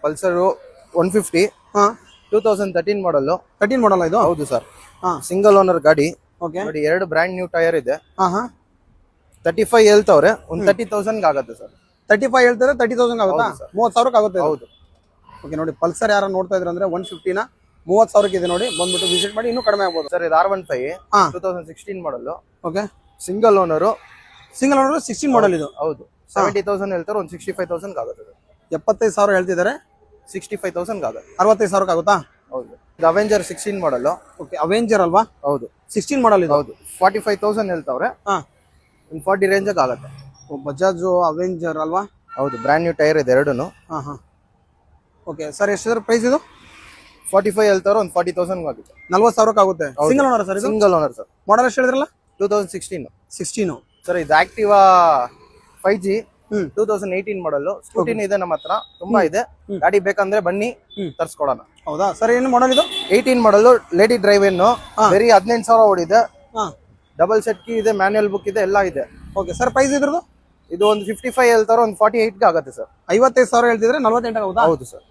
Pulsar 150 ಹಾ 2013 ಮಾಡಲ್. 13 ಮಾಡಲ್ ಇದು. ಹೌದು ಸರ್. ಹಾ ಸಿಂಗಲ್ ಓನರ್ ಗಾಡಿ. ಓಕೆ. ನೋಡಿ ಎರಡು ಬ್ರ್ಯಾಂಡ್ ನ್ಯೂ ಟೈರ್ ಇದೆ. ಹಾ ಹಾ 35 ಹೇಳ್ತವ್ರೆ, ಒಂದು 30,000 ಆಗುತ್ತೆ ಸರ್. 35 ಹೇಳ್ತಾರೆ, 30,000 ಆಗುತ್ತಾ? 30,000 ಆಗುತ್ತೆ. ಹೌದು. ಓಕೆ ನೋಡಿ, ಪಲ್ಸರ್ ಯಾರು ನೋಡ್ತಾ ಇದ್ರೆ ಅಂದ್ರೆ 150ನ 30,000 ಇದೆ ನೋಡಿ, ಬಂದ್ಬಿಟ್ಟು ವಿಸಿಟ್ ಮಾಡಿ ಇನ್ನೂ ಕಡಿಮೆ ಆಗ್ಬೋದು ಸರ್. ಇದು R15 ಹಾ 2016 ಮಾಡಲ್. ಓಕೆ. ಸಿಂಗಲ್ ಓನರ್ 16 ಮಾಡಲ್ ಇದು. ಹೌದು. 70,000 ಹೇಳ್ತಾರೆ, ಒಂದು 65,000 ಆಗುತ್ತೆ. 75,000 ಹೇಳ್ತಿದ್ದಾರೆ, 65,000 ಆಗುತ್ತೆ. 65,000 ಆಗುತ್ತಾ? ಹೌದು. ಇದು ಅವೆಂಜರ್ 16 ಮಾಡಲ್. ಓಕೆ, ಅವೆಂಜರ್ ಅಲ್ವಾ? ಹೌದು. 16 ಮಾಡಲ್ ಇದು. ಹೌದು. 45,000 ಹೇಳ್ತವ್ರೆ, ಹಾ ಒಂದು 40 ರೇಂಜ್ ಆಗುತ್ತೆ. ಬಜಾಜ್ ಅವೆಂಜರ್ ಅಲ್ವಾ? ಹೌದು. ಬ್ರ್ಯಾಂಡ್ ನ್ಯೂ ಟೈರ್ ಇದೆ ಎರಡೂನು. ಹಾ ಹಾ ಓಕೆ ಸರ್, ಎಷ್ಟಿದ್ರೆ ಪ್ರೈಸ್ ಇದು? 45 ಹೇಳ್ತಾರೋ, ಒಂದು 40,000 ಆಗುತ್ತೆ. 40,000 ಆಗುತ್ತೆ. ಸಿಂಗಲ್ ಓನರ್ ಸರ್ ಇದು? Single owner sir. ಮಾಡಲ್ ಎಷ್ಟು ಹೇಳಿದ್ರಲ್ಲ? 2016. 16 ಸರ್. ಇದು ಆಕ್ಟಿವಾ 5G 2018 ಮಾಡಲ್. ಸ್ಕೂಟಿನ ಇದೆ ನಮ್ಮ ಹತ್ರ, ತುಂಬಾ ಇದೆ. ಗಾಡಿ ಬೇಕಂದ್ರೆ ಬನ್ನಿ ತರ್ಸ್ಕೊಡೋಣ. ಹೌದಾ ಸರ್? ಏನು ಮಾಡಲ್ ಇದು? 18 ಮಾಡಲ್, ಲೇಡಿ ಡ್ರೈವ್ ಏನು, ಬರೀ 18,000 ಓಡಿದೆ. ಹಾ ಡಬಲ್ ಸೆಟ್ ಕೀ ಇದೆ, ಮ್ಯಾನ್ಯಲ್ ಬುಕ್ ಇದೆ, ಎಲ್ಲ ಇದೆ. ಓಕೆ ಸರ್, ಪ್ರೈಸ್ ಇದ್ರದ್ದು? ಇದು ಒಂದು 55 ಹೇಳ್ತಾರೋ, ಒಂದು 48 ಆಗುತ್ತೆ ಸರ್. 55,000 ಹೇಳ್ತಿದ್ರೆ 48 ಆಗುತ್ತಾ? ಹೌದು ಸರ್.